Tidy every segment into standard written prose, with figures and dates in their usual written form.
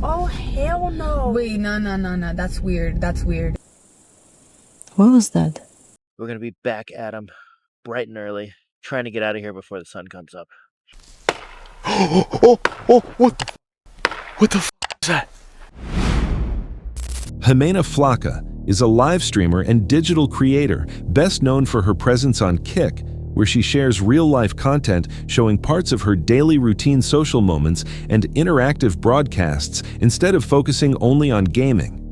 Oh, hell no. Wait, no. That's weird. That's weird. What was that? We're gonna be back at him bright and early, trying to get out of here before the sun comes up. What the f is that? Jimena Flaca is a live streamer and digital creator, best known for her presence on Kick, where she shares real-life content showing parts of her daily routine social moments and interactive broadcasts instead of focusing only on gaming.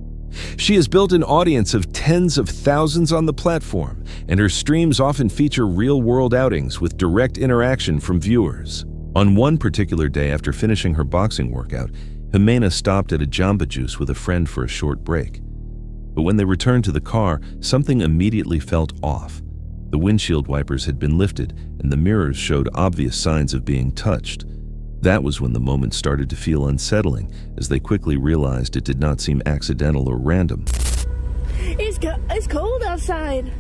She has built an audience of tens of thousands on the platform, and her streams often feature real-world outings with direct interaction from viewers. On one particular day after finishing her boxing workout, Jimena stopped at a Jamba Juice with a friend for a short break. But when they returned to the car, something immediately felt off. The windshield wipers had been lifted, and the mirrors showed obvious signs of being touched. That was when the moment started to feel unsettling, as they quickly realized it did not seem accidental or random. It's cold outside.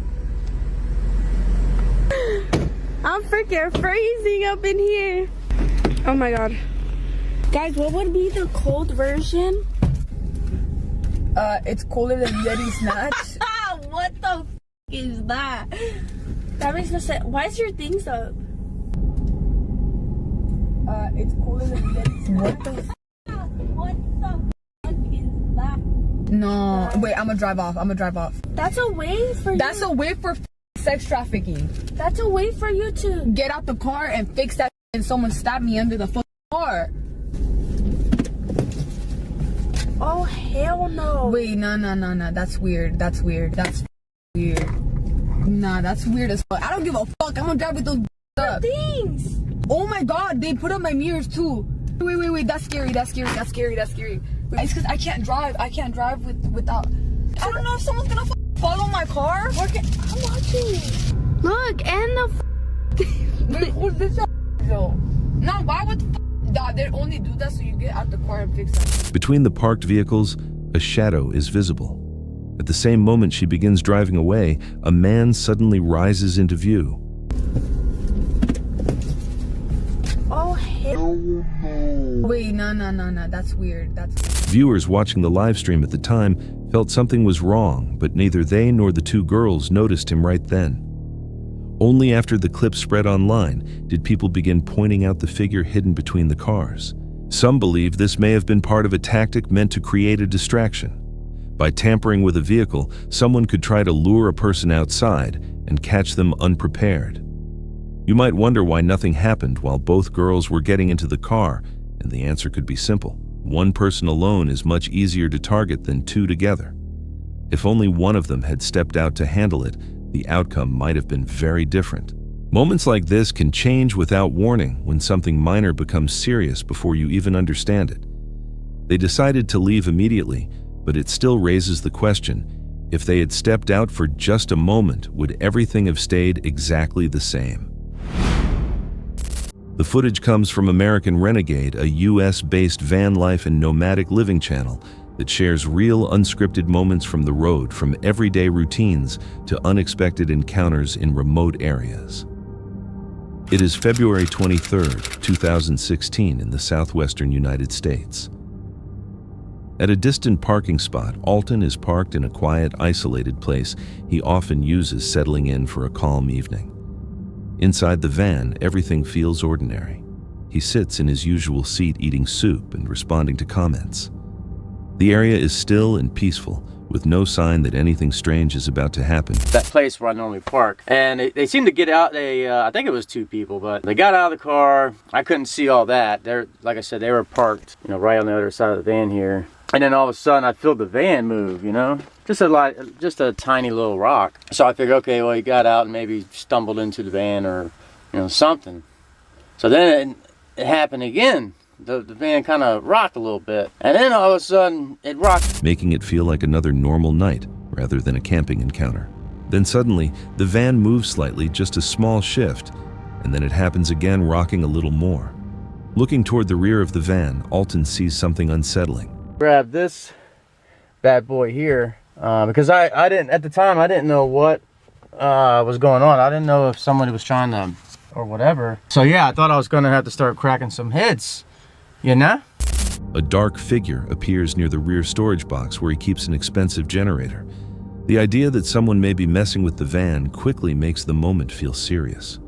I'm freaking freezing up in here. Oh my god. Guys, what would be the cold version? It's colder than Yeti Snatch. What the f is that? That makes no sense. Why is your things up? It's colder than Yeti Snatch. What the fuck is that? No, wait, I'm gonna drive off. That's a way for you. That's a way for sex trafficking. That's a way for you to Get out the car and fix that and someone stabbed me under the car. Oh, hell no. Wait, no. That's weird. That's weird. Nah, that's weird as fuck. I don't give a fuck. I'm gonna drive with those up. Things. Oh my god, they put up my mirrors too. Wait. That's scary. It's because I can't drive without. I don't know if someone's gonna follow my car. I'm watching. Look, and the What's this though? No, why would they only do that so you get out the car and fix it? Between the parked vehicles, a shadow is visible. At the same moment she begins driving away, a man suddenly rises into view. Oh, hell no. Wait, no. That's weird. Viewers watching the live stream at the time felt something was wrong, but neither they nor the two girls noticed him right then. Only after the clip spread online did people begin pointing out the figure hidden between the cars. Some believe this may have been part of a tactic meant to create a distraction. By tampering with a vehicle, someone could try to lure a person outside and catch them unprepared. You might wonder why nothing happened while both girls were getting into the car, and the answer could be simple. One person alone is much easier to target than two together. If only one of them had stepped out to handle it, the outcome might have been very different. Moments like this can change without warning when something minor becomes serious before you even understand it. They decided to leave immediately, but it still raises the question, if they had stepped out for just a moment, would everything have stayed exactly the same? The footage comes from American Renegade, a US-based van life and nomadic living channel that shares real unscripted moments from the road, from everyday routines to unexpected encounters in remote areas. It is February 23rd, 2016 in the southwestern United States. At a distant parking spot, Alton is parked in a quiet, isolated place he often uses settling in for a calm evening. Inside the van, everything feels ordinary. He sits in his usual seat eating soup and responding to comments. The area is still and peaceful, with no sign that anything strange is about to happen. That place where I normally park, and they seemed to get out. I think it was two people, but they got out of the car. I couldn't see all that. They're, like I said, they were parked, right on the other side of the van here. And then all of a sudden, I feel the van move, just a tiny little rock. So I figured, okay, well, he got out and maybe stumbled into the van or, something. So then it happened again. The van kind of rocked a little bit, and then all of a sudden it rocked, making it feel like another normal night rather than a camping encounter. Then suddenly the van moves slightly, just a small shift, and then it happens again, rocking a little more. Looking toward the rear of the van, Alton sees something unsettling. Grab this bad boy here because I didn't, at the time, I didn't know what was going on. I didn't know if somebody was trying to or whatever. So yeah, I thought I was gonna have to start cracking some heads. A dark figure appears near the rear storage box where he keeps an expensive generator. The idea that someone may be messing with the van quickly makes the moment feel serious.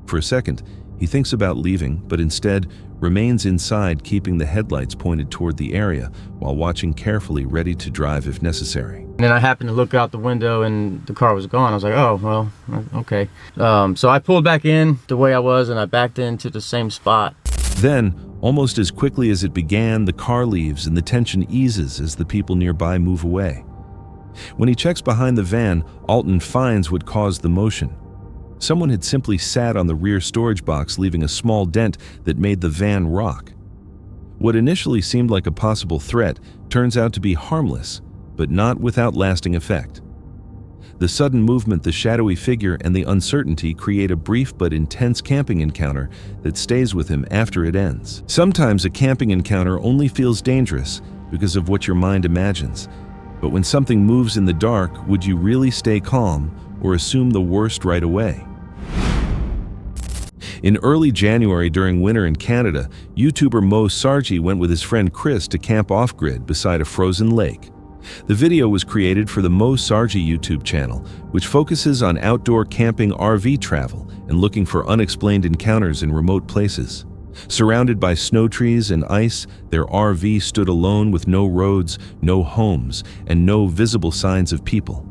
For a second, he thinks about leaving, but instead remains inside, keeping the headlights pointed toward the area while watching carefully, ready to drive if necessary. And then I happened to look out the window and the car was gone. I was like, oh, well, okay. So I pulled back in the way I was and I backed into the same spot. Then, almost as quickly as it began, the car leaves and the tension eases as the people nearby move away. When he checks behind the van, Alton finds what caused the motion. Someone had simply sat on the rear storage box, leaving a small dent that made the van rock. What initially seemed like a possible threat turns out to be harmless, but not without lasting effect. The sudden movement, the shadowy figure, and the uncertainty create a brief but intense camping encounter that stays with him after it ends. Sometimes a camping encounter only feels dangerous because of what your mind imagines. But when something moves in the dark, would you really stay calm or assume the worst right away? In early January during winter in Canada, YouTuber Mo Sargi went with his friend Chris to camp off-grid beside a frozen lake. The video was created for the Mo Sargi YouTube channel, which focuses on outdoor camping RV travel and looking for unexplained encounters in remote places. Surrounded by snow trees and ice, their RV stood alone with no roads, no homes, and no visible signs of people.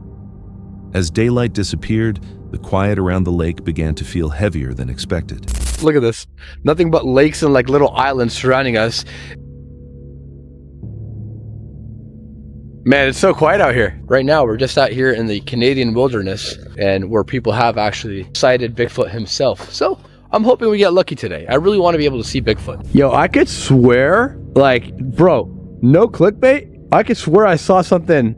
As daylight disappeared, the quiet around the lake began to feel heavier than expected. Look at this. Nothing but lakes and like little islands surrounding us. Man, it's so quiet out here. Right now, we're just out here in the Canadian wilderness and where people have actually sighted Bigfoot himself. So I'm hoping we get lucky today. I really want to be able to see Bigfoot. Yo, I could swear, like, bro, no clickbait. I could swear I saw something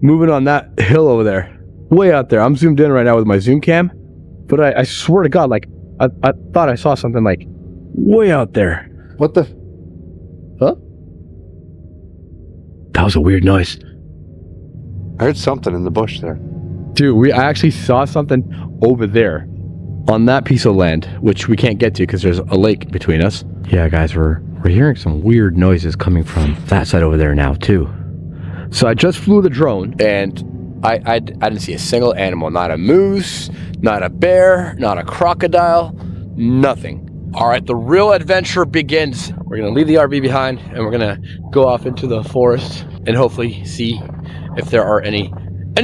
moving on that hill over there. Way out there. I'm zoomed in right now with my zoom cam. But I swear to God, like, I thought I saw something like way out there. What the? Huh? That was a weird noise. I heard something in the bush there. Dude, I actually saw something over there on that piece of land, which we can't get to because there's a lake between us. Yeah, guys, we're hearing some weird noises coming from that side over there now, too. So I just flew the drone, and I didn't see a single animal. Not a moose, not a bear, not a crocodile, nothing. All right, the real adventure begins. We're going to leave the RV behind, and we're going to go off into the forest and hopefully see if there are any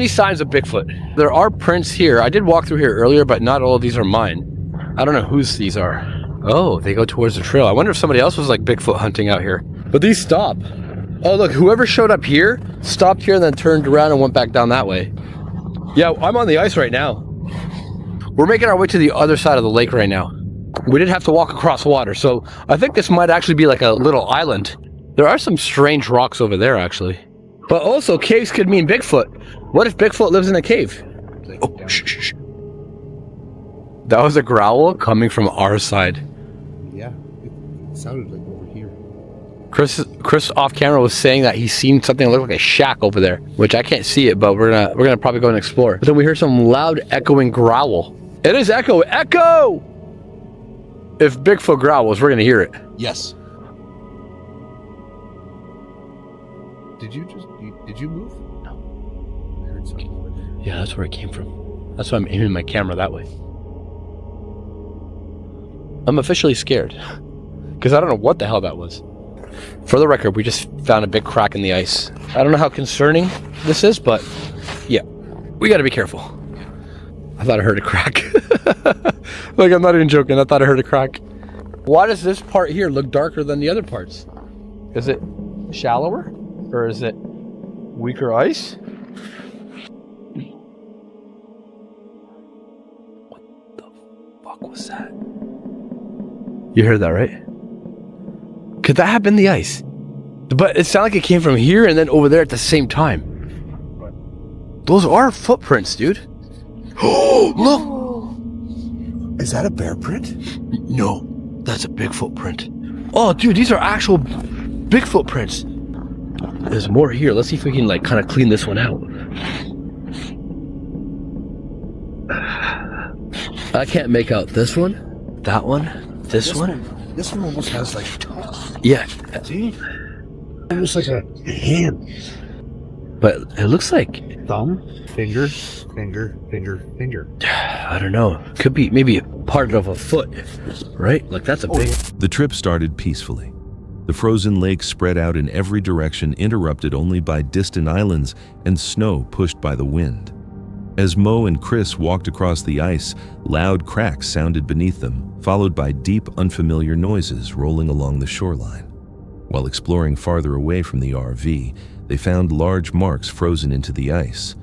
signs of Bigfoot. There are prints here. I did walk through here earlier, but not all of these are mine. I don't know whose these are. Oh, they go towards the trail. I wonder if somebody else was like Bigfoot hunting out here. But these stop. Oh, look, whoever showed up here stopped here and then turned around and went back down that way. Yeah, I'm on the ice right now. We're making our way to the other side of the lake right now. We didn't have to walk across water, so I think this might actually be like a little island. There are some strange rocks over there, actually. But also, caves could mean Bigfoot. What if Bigfoot lives in a cave? Oh, shh. That was a growl coming from our side. Yeah, it sounded like over here. Chris off camera was saying that he's seen something that looked like a shack over there, which I can't see it, but we're gonna probably go and explore. But then we hear some loud echoing growl. It is echo! If Bigfoot growls, we're gonna hear it. Yes. Did you move? No. I heard something over there. Yeah, that's where it came from. That's why I'm aiming my camera that way. I'm officially scared. Because I don't know what the hell that was. For the record, we just found a big crack in the ice. I don't know how concerning this is, but yeah, we gotta be careful. I thought I heard a crack. Like, I'm not even joking. I thought I heard a crack. Why does this part here look darker than the other parts? Is it shallower? Or is it weaker ice? What the fuck was that? You heard that, right? Could that have been the ice? But it sounded like it came from here and then over there at the same time. Those are footprints, dude. Oh, look! Is that a bear print? No, that's a Bigfoot print. Oh, dude, these are actual Bigfoot prints. There's more here. Let's see if we can like kind of clean this one out. I can't make out this one, that one, this one. This one almost has like... Yeah. See? Almost like a hand. But it looks like, Thumb, finger, finger, finger, finger. I don't know. Could be maybe part of a foot, right? Like that's a big. The trip started peacefully. The frozen lake spread out in every direction, interrupted only by distant islands and snow pushed by the wind. As Mo and Chris walked across the ice, loud cracks sounded beneath them, followed by deep, unfamiliar noises rolling along the shoreline. While exploring farther away from the RV, they found large marks frozen into the ice.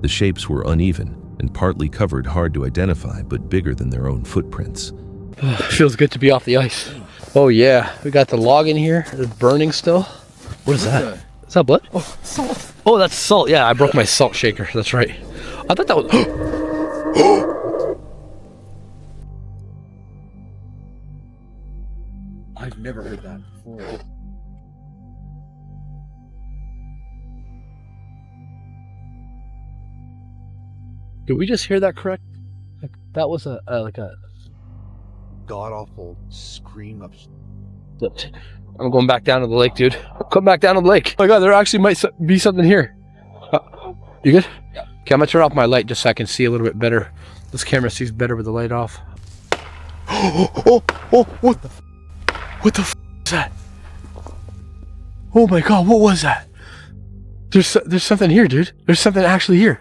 The shapes were uneven and partly covered, hard to identify, but bigger than their own footprints. Oh, it feels good to be off the ice. Oh yeah, we got the log in here. It's burning still. What is that? Is that blood? Oh, salt. Oh, that's salt. Yeah, I broke my salt shaker. That's right. I thought that was. I've never heard that before. Did we just hear that correct? Like, that was a God awful scream of. I'm going back down to the lake, dude. Come back down to the lake. Oh my God, there actually might be something here. You good? Yeah. Okay, I'm gonna turn off my light just so I can see a little bit better. This camera sees better with the light off. Oh, what the f is that? Oh my God, what was that? There's something here, dude. There's something actually here.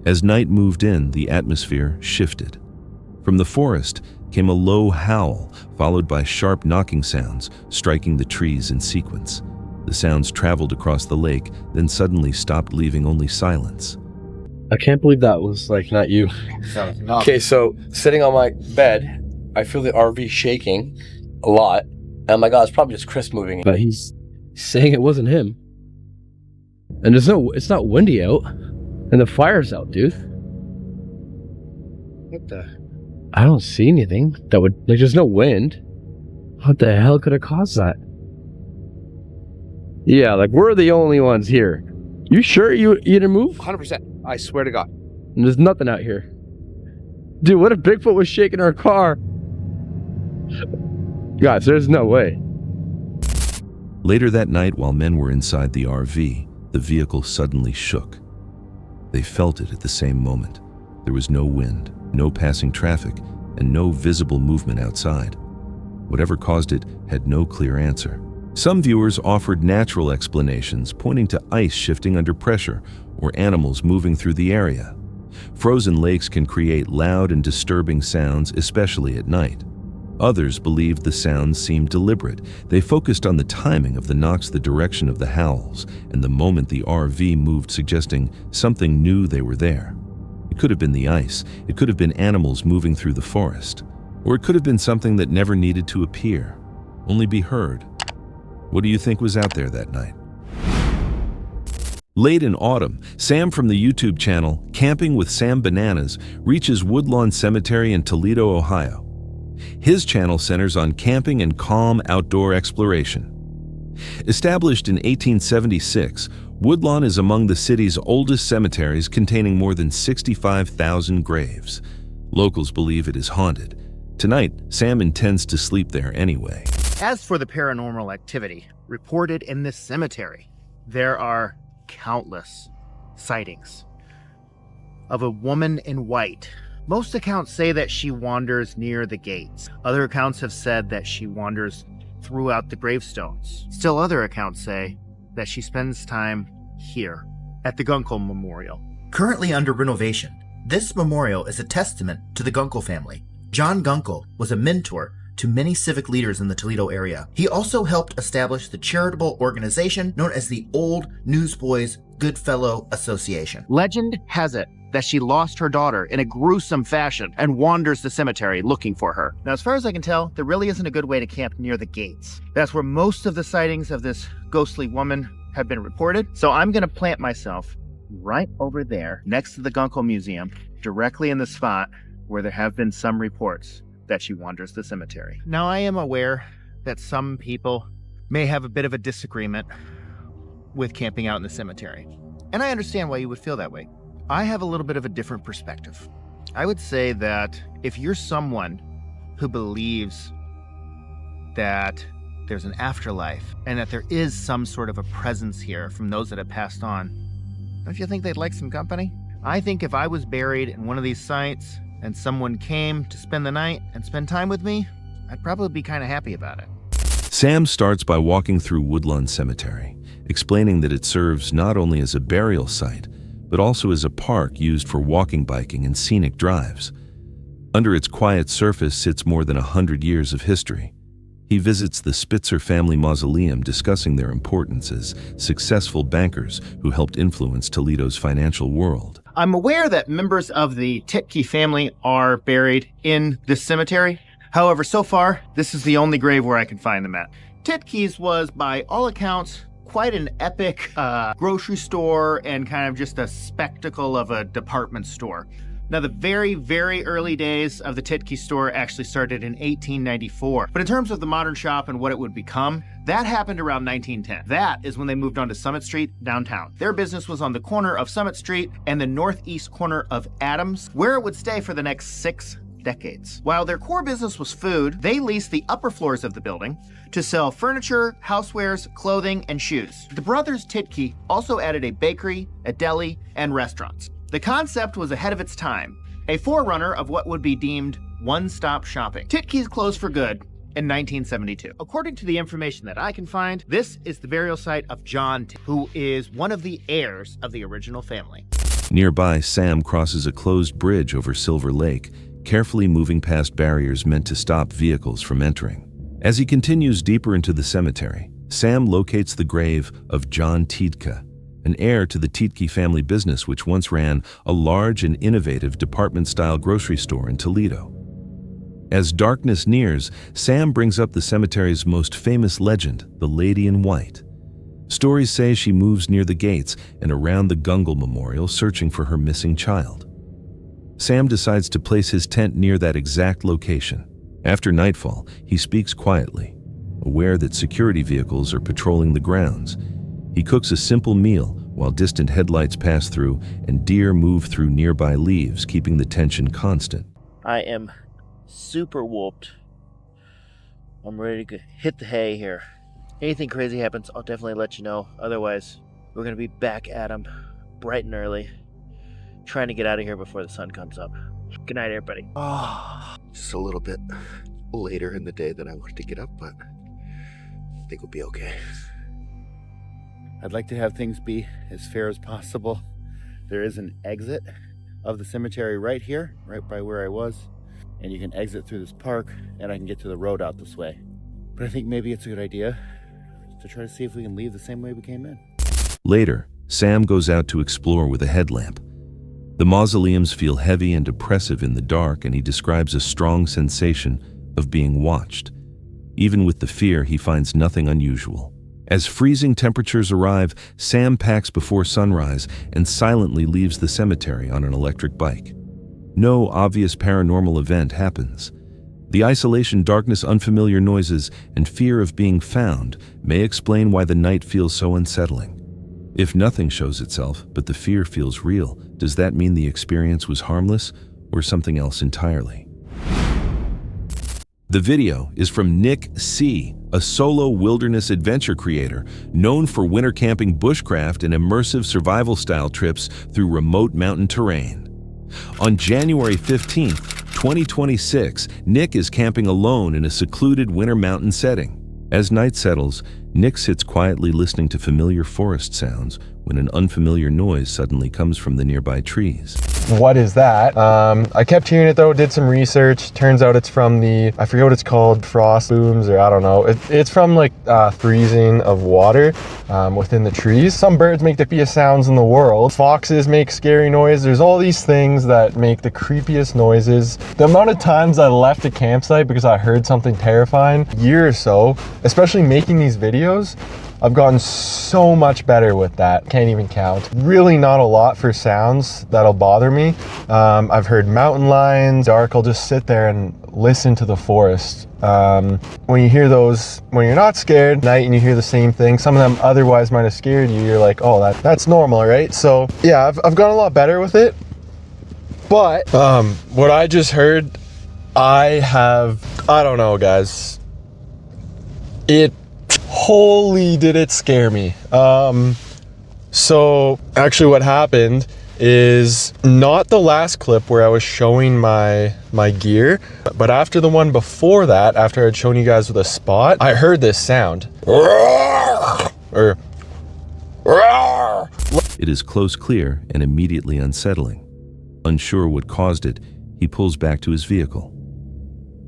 As night moved in, the atmosphere shifted. From the forest came a low howl, followed by sharp knocking sounds, striking the trees in sequence. The sounds traveled across the lake, then suddenly stopped, leaving only silence. I can't believe that was like not you. Okay, so sitting on my bed, I feel the RV shaking a lot. And I'm like, oh, it's probably just Chris moving. But he's saying it wasn't him. And it's not windy out. And the fire's out, dude. What the? I don't see anything that would, like, there's no wind. What the hell could have caused that? Yeah, like, we're the only ones here. You sure you didn't move? 100%. I swear to God. And there's nothing out here. Dude, what if Bigfoot was shaking our car? Guys, there's no way. Later that night, while men were inside the RV, the vehicle suddenly shook. They felt it at the same moment. There was no wind, no passing traffic, and no visible movement outside. Whatever caused it had no clear answer. Some viewers offered natural explanations, pointing to ice shifting under pressure or animals moving through the area. Frozen lakes can create loud and disturbing sounds, especially at night. Others believed the sounds seemed deliberate. They focused on the timing of the knocks, the direction of the howls, and the moment the RV moved, suggesting something knew they were there. It could have been the ice, it could have been animals moving through the forest, or it could have been something that never needed to appear, only be heard. What do you think was out there that night? Late in autumn, Sam from the YouTube channel Camping with Sam Bananas reaches Woodlawn Cemetery in Toledo, Ohio. His channel centers on camping and calm outdoor exploration. Established in 1876, Woodlawn is among the city's oldest cemeteries, containing more than 65,000 graves. Locals believe it is haunted. Tonight, Sam intends to sleep there anyway. As for the paranormal activity reported in this cemetery, there are countless sightings of a woman in white. Most accounts say that she wanders near the gates. Other accounts have said that she wanders throughout the gravestones. Still other accounts say that she spends time here at the Gunkel Memorial. Currently under renovation, this memorial is a testament to the Gunkel family. John Gunkel was a mentor to many civic leaders in the Toledo area. He also helped establish the charitable organization known as the Old Newsboys Goodfellow Association. Legend has it that she lost her daughter in a gruesome fashion and wanders the cemetery looking for her. Now, as far as I can tell, there really isn't a good way to camp near the gates. That's where most of the sightings of this ghostly woman have been reported. So I'm going to plant myself right over there next to the Gunkel Museum, directly in the spot where there have been some reports that she wanders the cemetery. Now, I am aware that some people may have a bit of a disagreement with camping out in the cemetery. And I understand why you would feel that way. I have a little bit of a different perspective. I would say that if you're someone who believes that there's an afterlife and that there is some sort of a presence here from those that have passed on, don't you think they'd like some company? I think if I was buried in one of these sites and someone came to spend the night and spend time with me, I'd probably be kind of happy about it. Sam starts by walking through Woodlawn Cemetery, explaining that it serves not only as a burial site, but also as a park used for walking, biking, and scenic drives. Under its quiet surface sits more than 100 years of history. He visits the Spitzer family mausoleum, discussing their importance as successful bankers who helped influence Toledo's financial world. I'm aware that members of the Titke family are buried in this cemetery. However, so far, this is the only grave where I can find them at. Titke's was, by all accounts, quite an epic grocery store and kind of just a spectacle of a department store. Now, the very, very early days of the Titke store actually started in 1894. But in terms of the modern shop and what it would become, that happened around 1910. That is when they moved on to Summit Street downtown. Their business was on the corner of Summit Street and the northeast corner of Adams, where it would stay for the next 6 decades. While their core business was food, they leased the upper floors of the building to sell furniture, housewares, clothing, and shoes. The brothers Titke also added a bakery, a deli, and restaurants. The concept was ahead of its time, a forerunner of what would be deemed one-stop shopping. Titke's closed for good in 1972. According to the information that I can find, this is the burial site of John, who is one of the heirs of the original family. Nearby, Sam crosses a closed bridge over Silver Lake, carefully moving past barriers meant to stop vehicles from entering. As he continues deeper into the cemetery, Sam locates the grave of John Titke, an heir to the Titke family business which once ran a large and innovative department-style grocery store in Toledo. As darkness nears, Sam brings up the cemetery's most famous legend, the Lady in White. Stories say she moves near the gates and around the Gungle Memorial searching for her missing child. Sam decides to place his tent near that exact location. After nightfall, he speaks quietly, aware that security vehicles are patrolling the grounds. He cooks a simple meal while distant headlights pass through and deer move through nearby leaves, keeping the tension constant. I am super whooped. I'm ready to hit the hay here. Anything crazy happens, I'll definitely let you know. Otherwise, we're going to be back at 'em bright and early, trying to get out of here before the sun comes up. Good night, everybody. Just a little bit later in the day than I wanted to get up, but I think we'll be okay. I'd like to have things be as fair as possible. There is an exit of the cemetery right here, right by where I was, and you can exit through this park, and I can get to the road out this way. But I think maybe it's a good idea to try to see if we can leave the same way we came in. Later, Sam goes out to explore with a headlamp. The mausoleums feel heavy and oppressive in the dark, and he describes a strong sensation of being watched. Even with the fear, he finds nothing unusual. As freezing temperatures arrive, Sam packs before sunrise and silently leaves the cemetery on an electric bike. No obvious paranormal event happens. The isolation, darkness, unfamiliar noises, and fear of being found may explain why the night feels so unsettling. If nothing shows itself, but the fear feels real, does that mean the experience was harmless or something else entirely? The video is from Nick C., a solo wilderness adventure creator known for winter camping, bushcraft, and immersive survival-style trips through remote mountain terrain. On January 15th, 2026, Nick is camping alone in a secluded winter mountain setting. As night settles, Nick sits quietly listening to familiar forest sounds when an unfamiliar noise suddenly comes from the nearby trees. What is that? I kept hearing it though, did some research. Turns out it's from I forget what it's called, frost booms, or I don't know. It's from like freezing of water within the trees. Some birds make the creepiest sounds in the world. Foxes make scary noise. There's all these things that make the creepiest noises. The amount of times I left a campsite because I heard something terrifying, year or so, especially making these videos, I've gotten so much better with that. Can't even count. Really not a lot for sounds that'll bother me. I've heard mountain lions. Dark, I'll just sit there and listen to the forest. When you hear those, when you're not scared at night and you hear the same thing, some of them otherwise might have scared you, you're like, oh, that's normal, right? So yeah, I've gotten a lot better with it. But what I just heard, I don't know, guys. Holy did it scare me. So actually what happened is not the last clip where I was showing my gear, but after the one before that, after I'd shown you guys with a spot, I heard this sound. Or It is close, clear, and immediately unsettling. Unsure what caused it, he pulls back to his vehicle.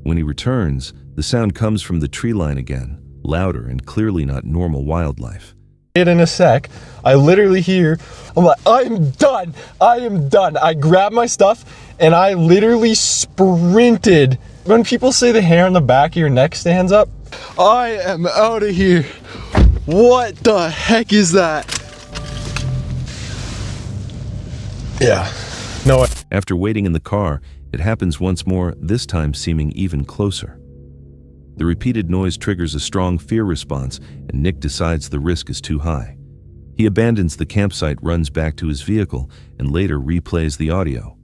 When he returns, the sound comes from the tree line again, louder and clearly not normal wildlife. In a sec, I literally hear, I'm like, I am done. I grabbed my stuff and I literally sprinted. When people say the hair on the back of your neck stands up, I am out of here. What the heck is that? Yeah, no way. After waiting in the car, it happens once more, this time seeming even closer. The repeated noise triggers a strong fear response, and Nick decides the risk is too high. He abandons the campsite, runs back to his vehicle, and later replays the audio.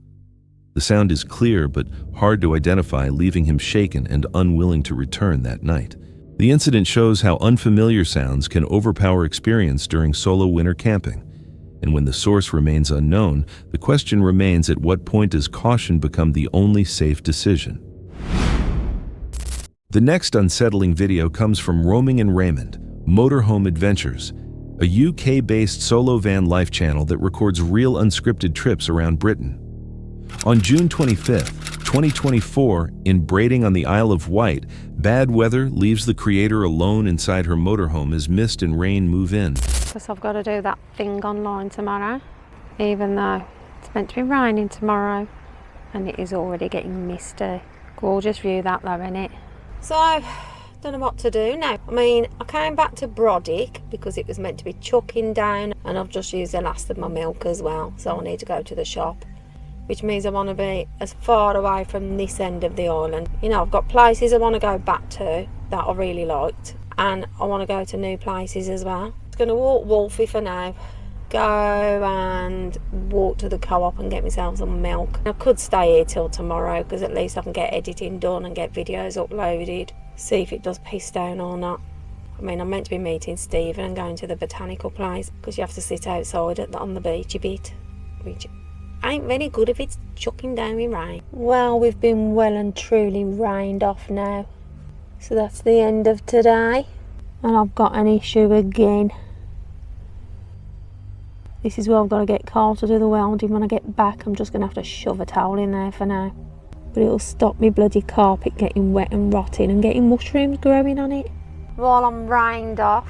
The sound is clear but hard to identify, leaving him shaken and unwilling to return that night. The incident shows how unfamiliar sounds can overpower experience during solo winter camping. And when the source remains unknown, the question remains, at what point does caution become the only safe decision? The next unsettling video comes from Roaming and Raymond, Motorhome Adventures, a UK-based solo van life channel that records real unscripted trips around Britain. On June 25th, 2024, in Brading on the Isle of Wight, bad weather leaves the creator alone inside her motorhome as mist and rain move in. Because I've got to do that thing online tomorrow, even though it's meant to be raining tomorrow and it is already getting misty. Gorgeous view that though, innit? So, don't know what to do now. I mean, I came back to Brodick because it was meant to be chucking down, and I've just used the last of my milk as well, so I need to go to the shop, which means I want to be as far away from this end of the island. You know, I've got places I want to go back to that I really liked, and I want to go to new places as well. I'm going to walk Wolfie for now, go and walk to the co-op and get myself some milk. I could stay here till tomorrow because at least I can get editing done and get videos uploaded, see if it does piss down or not. I mean, I'm meant to be meeting Stephen and going to the botanical place because you have to sit outside on the beach a bit, which ain't very good if it's chucking down with rain. Well, we've been well and truly rained off now, so that's the end of today, and I've got an issue again. This is where I've got to get Carl to do the welding. When I get back, I'm just going to have to shove a towel in there for now. But it'll stop me bloody carpet getting wet and rotting and getting mushrooms growing on it. While I'm rained off,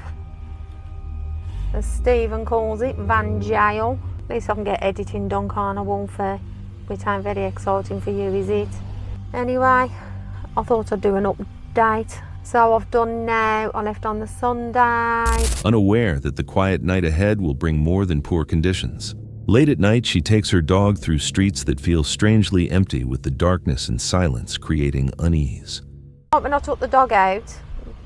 as Stephen calls it, Van Jail. At least I can get editing done, can't I, Wolfie? Which ain't very exciting for you, is it? Anyway, I thought I'd do an update. So I've done now, I left on the Sunday. Unaware that the quiet night ahead will bring more than poor conditions. Late at night, she takes her dog through streets that feel strangely empty, with the darkness and silence creating unease. When I took the dog out,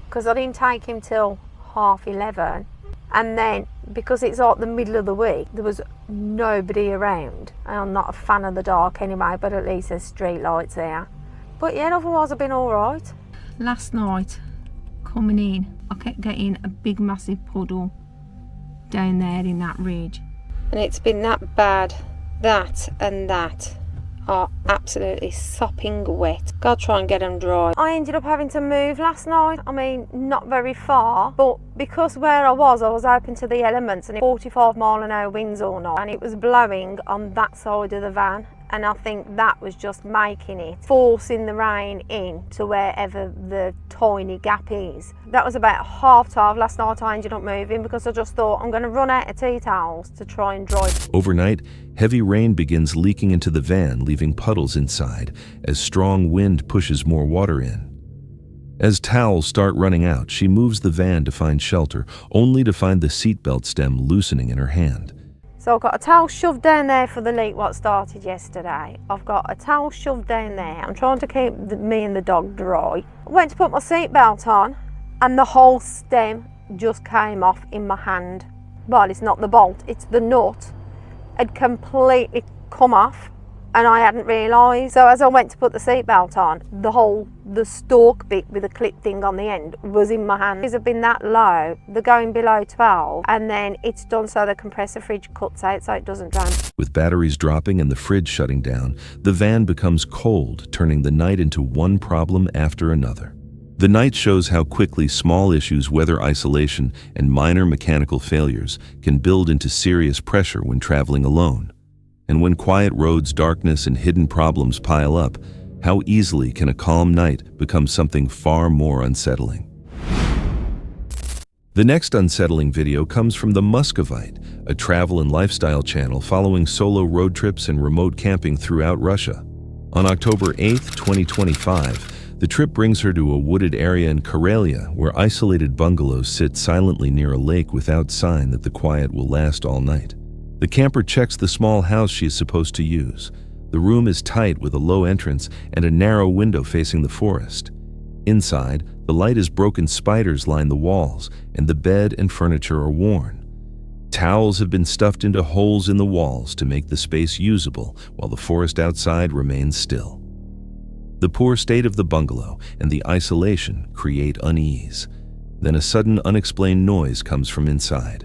because I didn't take him till 11:30, and then because it's like the middle of the week, there was nobody around. I'm not a fan of the dark anyway, but at least there's street lights there. But yeah, otherwise I've been alright. Last night, coming in, I kept getting a big massive puddle down there in that ridge. And it's been that bad. That and that are absolutely sopping wet. Gotta try and get them dry. I ended up having to move last night. I mean, not very far, but because where I was open to the elements, and 45-mile-an-hour winds all night, and it was blowing on that side of the van. And I think that was just making it, forcing the rain in to wherever the tiny gap is. That was about 12:30 last night. I ended up moving because I just thought I'm going to run out of tea towels to try and dry. Overnight, heavy rain begins leaking into the van, leaving puddles inside as strong wind pushes more water in. As towels start running out, she moves the van to find shelter, only to find the seatbelt stem loosening in her hand. So I've got a towel shoved down there for the leak what started yesterday. I've got a towel shoved down there. I'm trying to keep me and the dog dry. I went to put my seatbelt on and the whole stem just came off in my hand. Well, it's not the bolt, it's the nut. It completely come off and I hadn't realised. So as I went to put the seatbelt on, the stalk bit with the clip thing on the end was in my hand. These have been that low, they're going below 12, and then it's done so the compressor fridge cuts out so it doesn't drain. With batteries dropping and the fridge shutting down, the van becomes cold, turning the night into one problem after another. The night shows how quickly small issues, weather isolation, and minor mechanical failures can build into serious pressure when traveling alone. And when quiet roads, darkness, and hidden problems pile up, how easily can a calm night become something far more unsettling? The next unsettling video comes from The Muscovite, a travel and lifestyle channel following solo road trips and remote camping throughout Russia. On October 8, 2025, the trip brings her to a wooded area in Karelia where isolated bungalows sit silently near a lake without sign that the quiet will last all night. The camper checks the small house she is supposed to use. The room is tight with a low entrance and a narrow window facing the forest. Inside, the light as broken spiders line the walls, and the bed and furniture are worn. Towels have been stuffed into holes in the walls to make the space usable while the forest outside remains still. The poor state of the bungalow and the isolation create unease. Then a sudden unexplained noise comes from inside.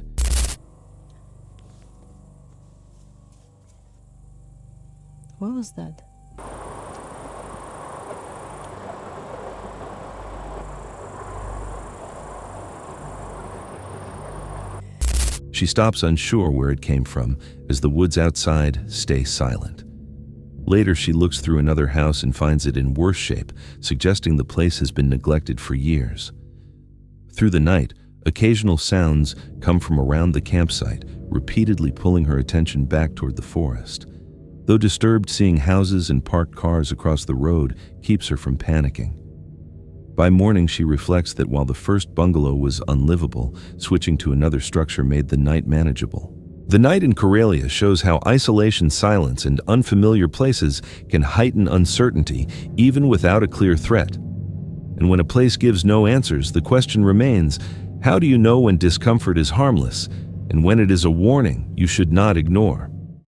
What was that? She stops unsure where it came from as the woods outside stay silent. Later, she looks through another house and finds it in worse shape, suggesting the place has been neglected for years. Through the night, occasional sounds come from around the campsite, repeatedly pulling her attention back toward the forest. Though disturbed, seeing houses and parked cars across the road keeps her from panicking. By morning, she reflects that while the first bungalow was unlivable, switching to another structure made the night manageable. The night in Karelia shows how isolation, silence, and unfamiliar places can heighten uncertainty even without a clear threat. And when a place gives no answers, the question remains, how do you know when discomfort is harmless and when it is a warning you should not ignore?